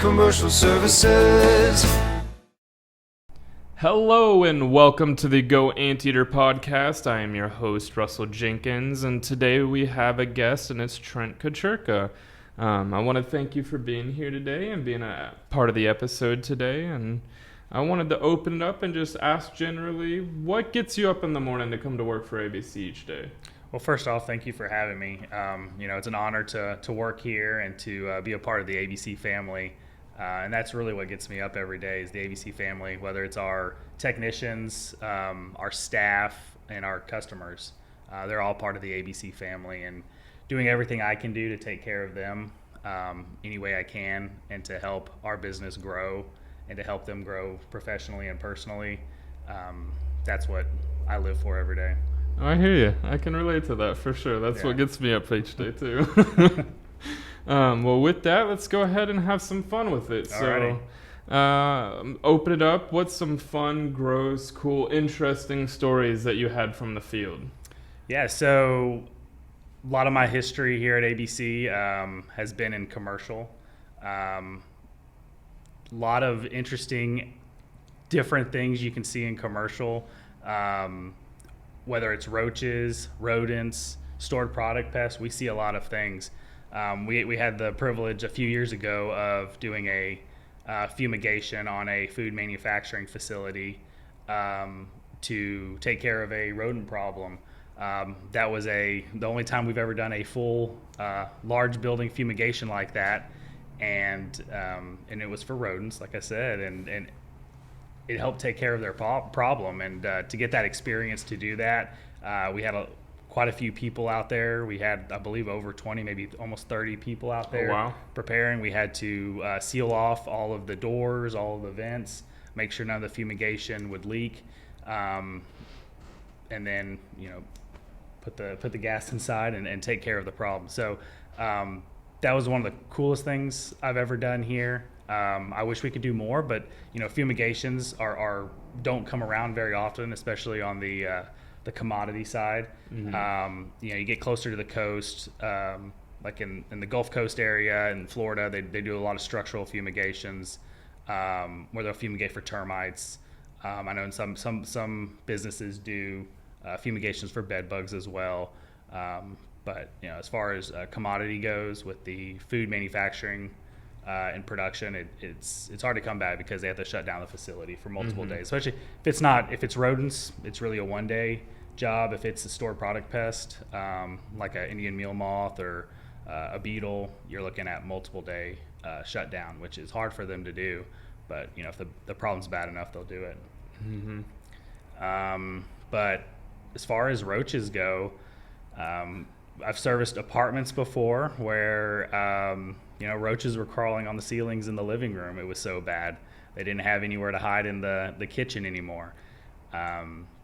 commercial services. Hello and welcome to the Go Anteater Podcast. I am your host, Russell Jenkins, and today we have a guest, and it's Trent Kucherka. I want to thank you for being here today and being a part of the episode today, and I wanted to open it up and just ask generally, what gets you up in the morning to come to work for ABC each day? Well, first off, thank you for having me. It's an honor to work here and to be a part of the ABC family. And that's really what gets me up every day is the ABC family, whether it's our technicians, our staff, and our customers. They're all part of the ABC family, and doing everything I can do to take care of them any way I can and to help our business grow and to help them grow professionally and personally. That's what I live for every day. I hear you. I can relate to that for sure. That's what gets me up each day too. Well, with that, let's go ahead and have some fun with it. Alrighty. So, open it up. What's some fun, gross, cool, interesting stories that you had from the field? Yeah, so a lot of my history here at ABC has been in commercial. A lot of interesting, different things you can see in commercial, whether it's roaches, rodents, stored product pests. We see a lot of things. We had the privilege a few years ago of doing a fumigation on a food manufacturing facility to take care of a rodent problem. That was the only time we've ever done a full large building fumigation like that, and it was for rodents, like I said, and it helped take care of their problem. And to get that experience to do that, we had quite a few people out there. We had, I believe, over 20, maybe almost 30 people out there preparing. We had to seal off all of the doors, all of the vents, make sure none of the fumigation would leak, and then put the gas inside and take care of the problem. So that was one of the coolest things I've ever done here. I wish we could do more, but fumigations don't come around very often, especially on the commodity side. Mm-hmm. You get closer to the coast, like in the Gulf Coast area in Florida, they do a lot of structural fumigations, where they'll fumigate for termites. I know some businesses do fumigations for bed bugs as well. But as far as commodity goes with the food manufacturing and production, it's hard to come back because they have to shut down the facility for multiple days. Especially if it's rodents, it's really a 1-day job. If it's a stored product pest, like an Indian meal moth or a beetle, you're looking at multiple day shutdown, which is hard for them to do. But if the problem's bad enough, they'll do it. Mm-hmm. But as far as roaches go, I've serviced apartments before where roaches were crawling on the ceilings in the living room. It was so bad. They didn't have anywhere to hide in the kitchen anymore.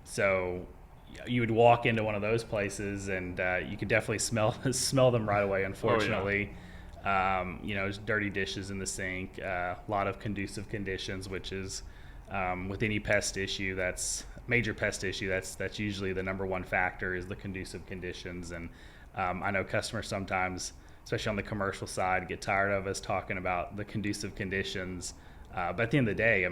So you would walk into one of those places and you could definitely smell them right away, unfortunately. Oh, yeah. Dirty dishes in the sink, a lot of conducive conditions, which is with any major pest issue, that's usually the number one factor is the conducive conditions. And I know customers sometimes, especially on the commercial side, get tired of us talking about the conducive conditions. But at the end of the day,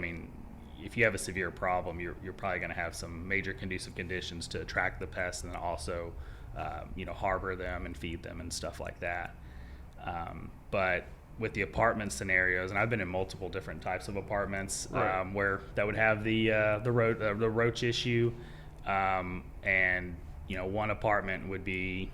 if you have a severe problem, you're probably going to have some major conducive conditions to attract the pests and then also, harbor them and feed them and stuff like that. But with the apartment scenarios, and I've been in multiple different types of apartments, right, where that would have the roach issue, and one apartment would be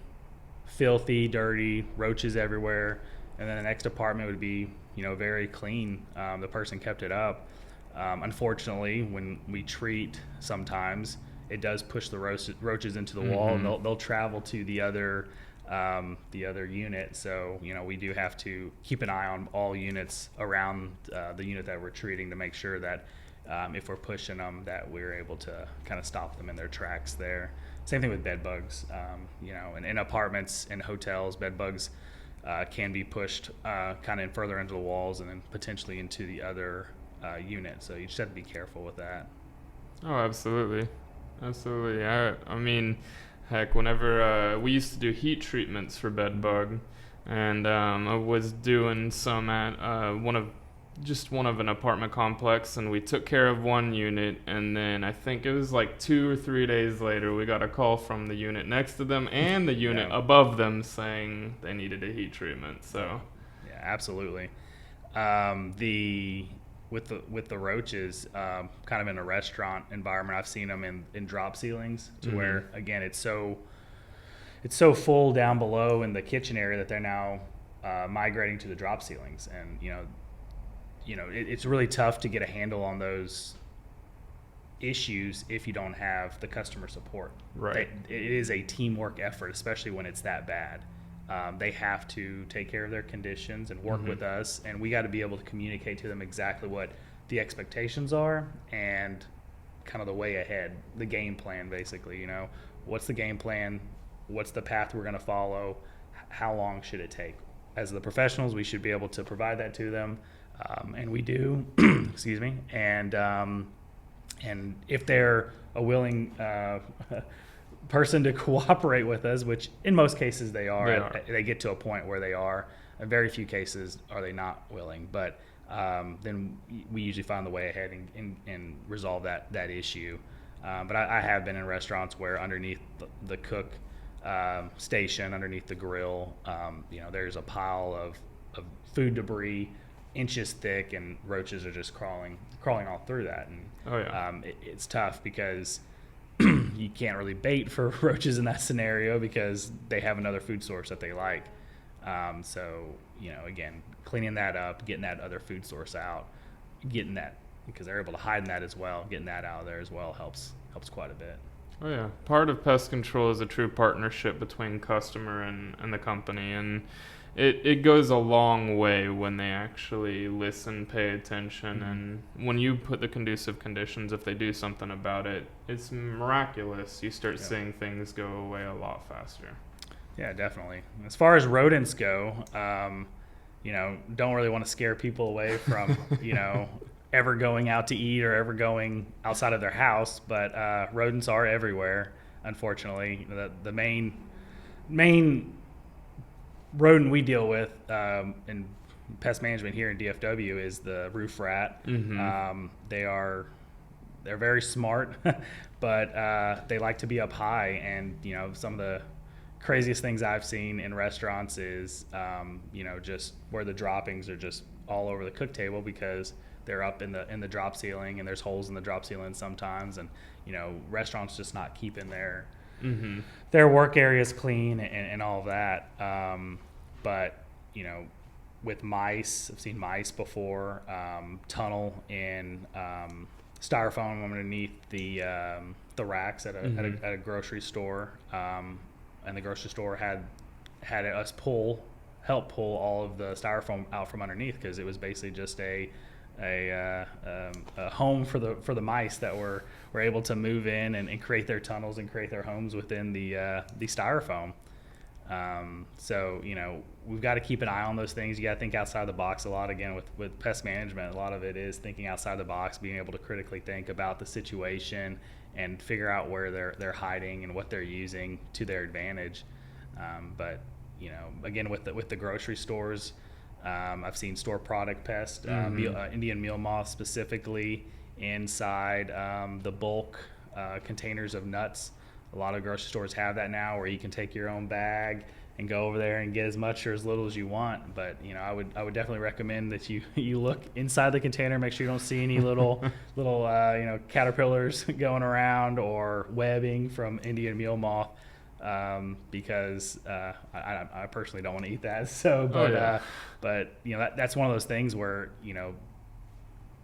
filthy, dirty, roaches everywhere, and then the next apartment would be very clean. The person kept it up. Unfortunately, when we treat, sometimes it does push the roaches into the wall, and they'll travel to the other unit. So we do have to keep an eye on all units around the unit that we're treating to make sure that if we're pushing them, that we're able to kind of stop them in their tracks there. Same thing with bed bugs. And in apartments and hotels, bed bugs can be pushed kind of further into the walls and then potentially into the other unit. So you just have to be careful with that. Oh, absolutely. I mean, heck, whenever we used to do heat treatments for bed bug, and I was doing some at one of just one of an apartment complex, and we took care of one unit, and then I think it was like 2 or 3 days later we got a call from the unit next to them and the unit above them saying they needed a heat treatment. So yeah, absolutely. With the roaches, kind of in a restaurant environment, I've seen them in drop ceilings to where, again, it's so full down below in the kitchen area that they're now migrating to the drop ceilings. And it's really tough to get a handle on those issues if you don't have the customer support. Right. It is a teamwork effort, especially when it's that bad. They have to take care of their conditions and work with us, and we got to be able to communicate to them exactly what the expectations are and kind of the way ahead, the game plan, basically. What's the game plan? What's the path we're going to follow? How long should it take? As the professionals, we should be able to provide that to them, and we do. Excuse me. And if they're a willing person to cooperate with us, which in most cases they are. They get to a point where they are. In very few cases are they not willing, but then we usually find the way ahead and resolve that issue. But I have been in restaurants where underneath the cook station, underneath the grill, there's a pile of food debris inches thick, and roaches are just crawling all through that. And it's tough because you can't really bait for roaches in that scenario because they have another food source that they like. So, again, cleaning that up, getting that other food source out, getting that, because they're able to hide in that as well, getting that out of there as well helps quite a bit. Oh yeah, part of pest control is a true partnership between customer and the company, and it goes a long way when they actually listen, pay attention, and when you put the conducive conditions, if they do something about it, it's miraculous. You start seeing things go away a lot faster. Yeah, definitely. As far as rodents go, don't really want to scare people away from, ever going out to eat or ever going outside of their house, but rodents are everywhere, unfortunately. The main rodent we deal with in pest management here in DFW is the roof rat. They're very smart, but they like to be up high, and some of the craziest things I've seen in restaurants is just where the droppings are just all over the cook table because they're up in the drop ceiling, and there's holes in the drop ceiling sometimes, and restaurants just not keeping their work areas clean and all of that. But with mice, I've seen mice before tunnel in styrofoam underneath the racks at a grocery store, and the grocery store had us help pull all of the styrofoam out from underneath because it was basically just a home for the mice that were able to move in and create their tunnels and create their homes within the styrofoam. So we've got to keep an eye on those things. You got to think outside the box a lot. Again, with pest management, a lot of it is thinking outside the box, being able to critically think about the situation and figure out where they're hiding and what they're using to their advantage. But again, with the grocery stores, I've seen store product pest, Indian meal moth specifically inside the bulk containers of nuts. A lot of grocery stores have that now, where you can take your own bag and go over there and get as much or as little as you want. But I would definitely recommend that you look inside the container, make sure you don't see any little caterpillars going around or webbing from Indian meal moth. Because I personally don't want to eat that. So, but that's one of those things where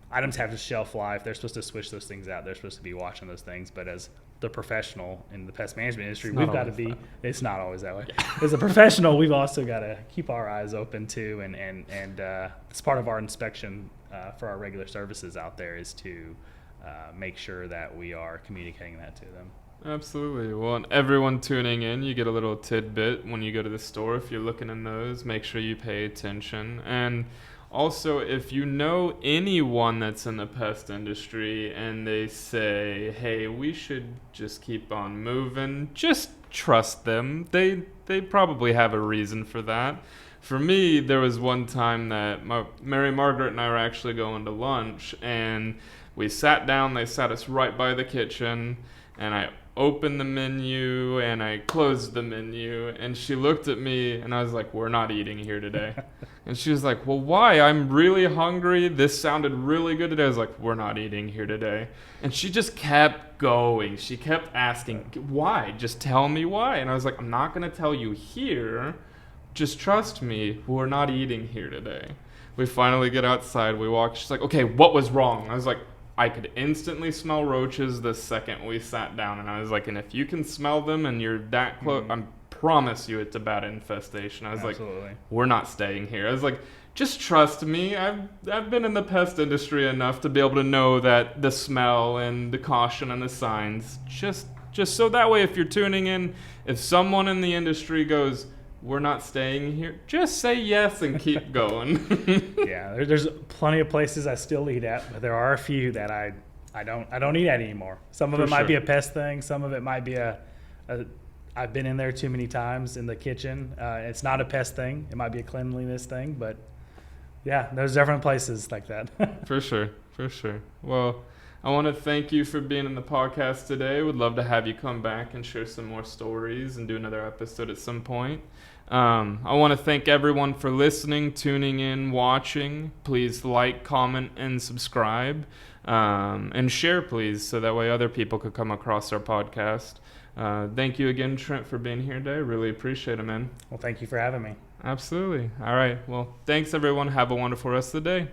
items have a shelf life. They're supposed to switch those things out. They're supposed to be watching those things. But as the professional in the pest management industry, we've got to be. It's not always that way. As a professional, we've also got to keep our eyes open too, and it's part of our inspection for our regular services out there is to make sure that we are communicating that to them. Absolutely. Well, and everyone tuning in, you get a little tidbit when you go to the store. If you're looking in those, make sure you pay attention. And also, if you know anyone that's in the pest industry and they say, hey, we should just keep on moving, just trust them. They probably have a reason for that. for me, there was one time that Mary Margaret and I were actually going to lunch, and we sat down. They sat us right by the kitchen, and I opened the menu and I closed the menu, and she looked at me and I was like, we're not eating here today. And she was like, well, why? I'm really hungry. This sounded really good today. I was like, we're not eating here today. And she just kept going. She kept asking, why? Just tell me why. And I was like, I'm not going to tell you here. Just trust me. We're not eating here today. We finally get outside. We walk. She's like, okay, what was wrong? I was like, I could instantly smell roaches the second we sat down. And I was like, and if you can smell them and you're that close, I promise you it's a bad infestation. I was Absolutely. like, we're not staying here. I was like, just trust me. I've been in the pest industry enough to be able to know that the smell and the caution and the signs, just so that way if you're tuning in, if someone in the industry goes, we're not staying here, just say yes and keep going. Yeah, there's plenty of places I still eat at, but there are a few that I don't eat at anymore. Some of For it might be sure. a pest thing. Some of it might be I've been in there too many times in the kitchen. It's not a pest thing. It might be a cleanliness thing, but yeah, there's different places like that. For sure. Well, I want to thank you for being in the podcast today. Would love to have you come back and share some more stories and do another episode at some point. I want to thank everyone for listening, tuning in, watching. Please like, comment, and subscribe. And share, please, so that way other people could come across our podcast. Thank you again, Trent, for being here today. Really appreciate it, man. Well, thank you for having me. Absolutely. All right. Well, thanks, everyone. Have a wonderful rest of the day.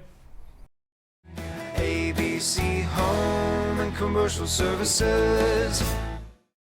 ABC Home and Commercial Services.